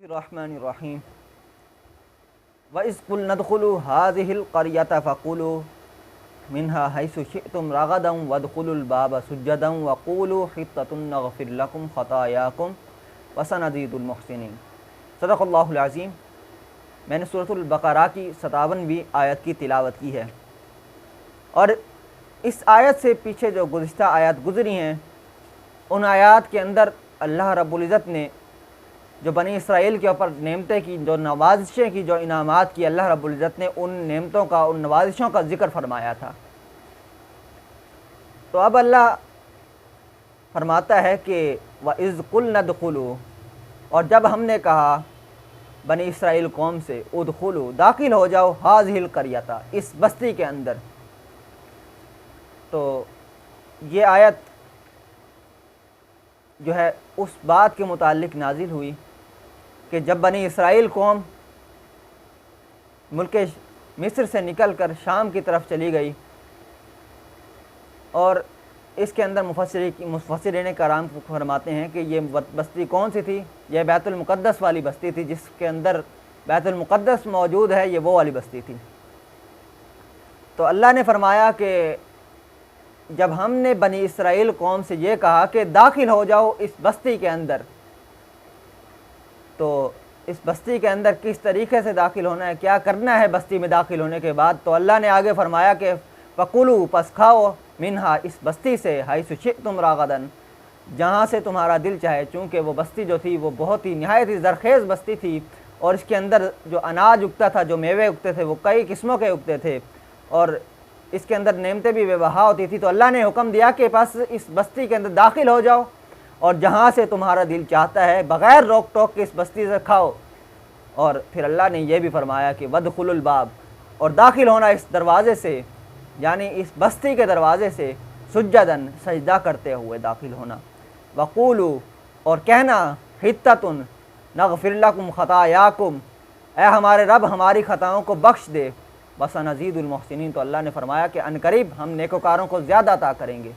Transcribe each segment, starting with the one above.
الرحمن الرحیم وَإِذْ قُلْنَا ادْخُلُوا هَٰذِهِ الْقَرْيَةَ فَكُلُوا مِنْهَا حَيْثُ شِئْتُمْ رَغَدًا وَادْخُلُوا الْبَابَ سُجَّدًا وَقُولُوا حِطَّةٌ نَغْفِرْ لَكُمْ خَطَايَاكُمْ وَسَنَزِيدُ الْمُحْسِنِينَ۔ صدق اللہ العظیم۔ میں نے سورۃ البقرہ کی 57ویں آیت کی تلاوت کی ہے، اور اس آیت سے پیچھے جو گزشتہ آیات گزری ہیں ان آیات کے اندر اللہ رب العزت نے جو بنی اسرائیل کے اوپر نعمتیں کی، جو نوازشیں کی، جو انعامات کی، اللہ رب العزت نے ان نعمتوں کا، ان نوازشوں کا ذکر فرمایا تھا۔ تو اب اللہ فرماتا ہے کہ وَإِذْ قُلْنَا ادْخُلُوا، اور جب ہم نے کہا بنی اسرائیل قوم سے ادخلوا، داخل ہو جاؤ، هَٰذِهِ الْقَرْيَةَ، اس بستی کے اندر۔ تو یہ آیت جو ہے اس بات کے متعلق نازل ہوئی کہ جب بنی اسرائیل قوم ملک مصر سے نکل کر شام کی طرف چلی گئی، اور اس کے اندر مفسرین کرام فرماتے ہیں کہ یہ بستی کون سی تھی؟ یہ بیت المقدس والی بستی تھی، جس کے اندر بیت المقدس موجود ہے، یہ وہ والی بستی تھی۔ تو اللہ نے فرمایا کہ جب ہم نے بنی اسرائیل قوم سے یہ کہا کہ داخل ہو جاؤ اس بستی کے اندر، تو اس بستی کے اندر کس طریقے سے داخل ہونا ہے، کیا کرنا ہے بستی میں داخل ہونے کے بعد، تو اللہ نے آگے فرمایا کہ فَكُلُوا، پس کھاؤ، منہا، اس بستی سے، حیث شئتم رغداً، جہاں سے تمہارا دل چاہے، چونکہ وہ بستی جو تھی وہ بہت ہی نہایت ہی زرخیز بستی تھی، اور اس کے اندر جو اناج اگتا تھا، جو میوے اگتے تھے، وہ کئی قسموں کے اگتے تھے، اور اس کے اندر نعمتیں بھی بے بہا ہوتی تھی۔ تو اللہ نے حکم دیا کہ بس اس بستی کے اندر داخل ہو جاؤ، اور جہاں سے تمہارا دل چاہتا ہے بغیر روک ٹوک کے اس بستی سے کھاؤ۔ اور پھر اللہ نے یہ بھی فرمایا کہ وَادْخُلُوا الْبَابَ، اور داخل ہونا اس دروازے سے، یعنی اس بستی کے دروازے سے، سجداً، سجدہ کرتے ہوئے داخل ہونا، وَقُولُوا، اور کہنا، حِطَّةٌ نَغْفِرْ لَكُمْ خَطَايَاكُمْ، اے ہمارے رب ہماری خطاؤں کو بخش دے، وَسَنَزِيدُ الْمُحْسِنِينَ، تو اللہ نے فرمایا کہ عنقریب ہم نیکوکاروں کو زیادہ عطا کریں گے۔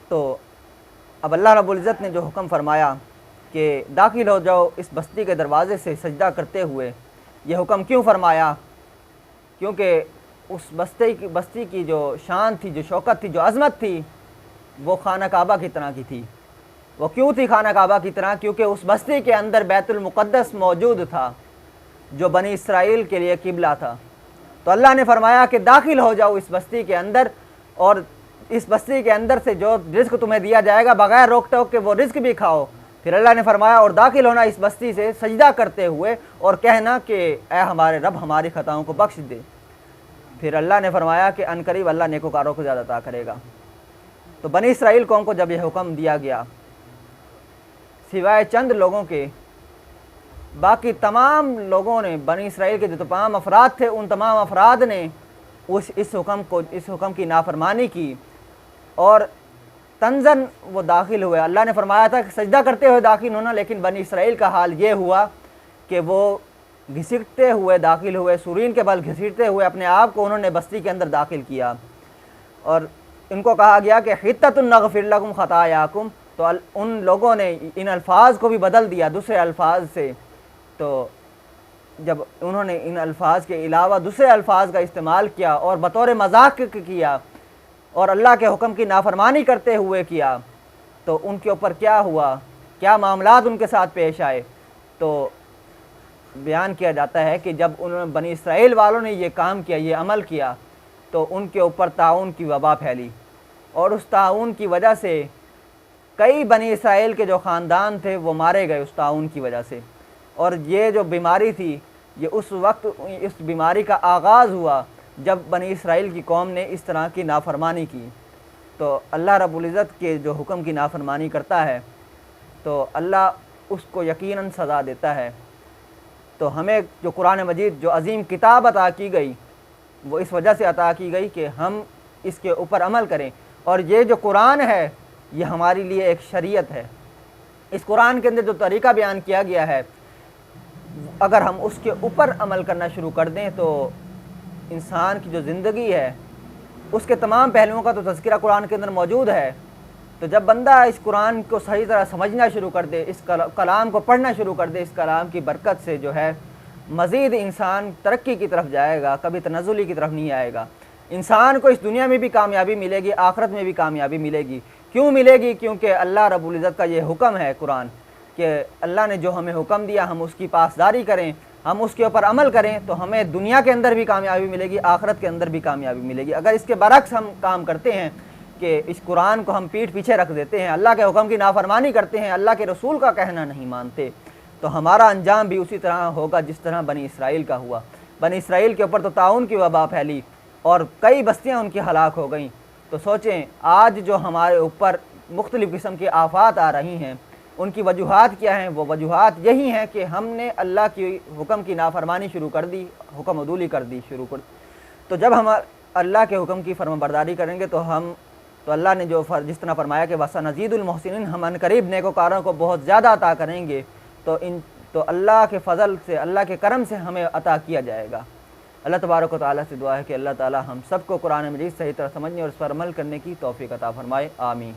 تو اب اللہ رب العزت نے جو حکم فرمایا کہ داخل ہو جاؤ اس بستی کے دروازے سے سجدہ کرتے ہوئے، یہ حکم کیوں فرمایا؟ کیونکہ اس بستی کی جو شان تھی، جو شوکت تھی، جو عظمت تھی، وہ خانہ کعبہ کی طرح کی تھی۔ وہ کیوں تھی خانہ کعبہ کی طرح؟ کیونکہ اس بستی کے اندر بیت المقدس موجود تھا، جو بنی اسرائیل کے لیے قبلہ تھا۔ تو اللہ نے فرمایا کہ داخل ہو جاؤ اس بستی کے اندر، اور اس بستی کے اندر سے جو رزق تمہیں دیا جائے گا بغیر روک ٹوک کے وہ رزق بھی کھاؤ۔ پھر اللہ نے فرمایا اور داخل ہونا اس بستی سے سجدہ کرتے ہوئے، اور کہنا کہ اے ہمارے رب ہماری خطاؤں کو بخش دے۔ پھر اللہ نے فرمایا کہ عنقریب اللہ نیکوکاروں کو زیادہ عطا کرے گا۔ تو بنی اسرائیل قوم کو جب یہ حکم دیا گیا، سوائے چند لوگوں کے، باقی تمام لوگوں نے، بنی اسرائیل کے جو تمام افراد تھے، ان تمام افراد نے اس حکم کی نافرمانی کی، اور تنزن وہ داخل ہوئے۔ اللہ نے فرمایا تھا کہ سجدہ کرتے ہوئے داخل ہونا، لیکن بنی اسرائیل کا حال یہ ہوا کہ وہ گھسیٹتے ہوئے داخل ہوئے، سورین کے بل گھسیٹتے ہوئے اپنے آپ کو انہوں نے بستی کے اندر داخل کیا، اور ان کو کہا گیا کہ حِطَّةٌ نَغْفِرْ لَكُمْ خَطَايَاكُمْ، تو ان لوگوں نے ان الفاظ کو بھی بدل دیا دوسرے الفاظ سے۔ تو جب انہوں نے ان الفاظ کے علاوہ دوسرے الفاظ کا استعمال کیا اور بطور مذاق کیا، اور اللہ کے حکم کی نافرمانی کرتے ہوئے کیا، تو ان کے اوپر کیا ہوا، کیا معاملات ان کے ساتھ پیش آئے؟ تو بیان کیا جاتا ہے کہ جب انہوں نے بنی اسرائیل والوں نے یہ کام کیا، یہ عمل کیا، تو ان کے اوپر طاعون کی وبا پھیلی، اور اس طاعون کی وجہ سے کئی بنی اسرائیل کے جو خاندان تھے وہ مارے گئے اس طاعون کی وجہ سے۔ اور یہ جو بیماری تھی، یہ اس وقت اس بیماری کا آغاز ہوا جب بنی اسرائیل کی قوم نے اس طرح کی نافرمانی کی۔ تو اللہ رب العزت کے جو حکم کی نافرمانی کرتا ہے تو اللہ اس کو یقیناً سزا دیتا ہے۔ تو ہمیں جو قرآن مجید، جو عظیم کتاب عطا کی گئی، وہ اس وجہ سے عطا کی گئی کہ ہم اس کے اوپر عمل کریں، اور یہ جو قرآن ہے یہ ہمارے لیے ایک شریعت ہے۔ اس قرآن کے اندر جو طریقہ بیان کیا گیا ہے، اگر ہم اس کے اوپر عمل کرنا شروع کر دیں تو انسان کی جو زندگی ہے اس کے تمام پہلوؤں کا تو تذکرہ قرآن کے اندر موجود ہے، تو جب بندہ اس قرآن کو صحیح طرح سمجھنا شروع کر دے، اس کلام کو پڑھنا شروع کر دے، اس کلام کی برکت سے جو ہے مزید انسان ترقی کی طرف جائے گا، کبھی تنزلی کی طرف نہیں آئے گا۔ انسان کو اس دنیا میں بھی کامیابی ملے گی، آخرت میں بھی کامیابی ملے گی۔ کیوں ملے گی؟ کیونکہ اللہ رب العزت کا یہ حکم ہے قرآن کہ اللہ نے جو ہمیں حکم دیا ہم اس کی پاسداری کریں، ہم اس کے اوپر عمل کریں تو ہمیں دنیا کے اندر بھی کامیابی ملے گی، آخرت کے اندر بھی کامیابی ملے گی۔ اگر اس کے برعکس ہم کام کرتے ہیں کہ اس قرآن کو ہم پیٹھ پیچھے رکھ دیتے ہیں، اللہ کے حکم کی نافرمانی کرتے ہیں، اللہ کے رسول کا کہنا نہیں مانتے، تو ہمارا انجام بھی اسی طرح ہوگا جس طرح بنی اسرائیل کا ہوا۔ بنی اسرائیل کے اوپر تو طاعون کی وبا پھیلی اور کئی بستیاں ان کی ہلاک ہو گئیں۔ تو سوچیں آج جو ہمارے اوپر مختلف قسم کی آفات آ رہی ہیں ان کی وجوہات کیا ہیں؟ وہ وجوہات یہی ہیں کہ ہم نے اللہ کی حکم کی نافرمانی شروع کر دی، حکم عدولی کر دی شروع کر۔ تو جب ہم اللہ کے حکم کی فرما برداری کریں گے تو اللہ نے جو جس طرح فرمایا کہ وَسَنَزِيدُ الْمُحْسِنِينَ، ہم عنقریب نیکوکاروں کو بہت زیادہ عطا کریں گے، تو اللہ کے فضل سے، اللہ کے کرم سے ہمیں عطا کیا جائے گا۔ اللہ تبارک و تعالیٰ سے دعا ہے کہ اللہ تعالیٰ ہم سب کو قرآن مجید صحیح طرح سمجھنے اور اس پر عمل کرنے کی توفیق عطا فرمائے، آمین۔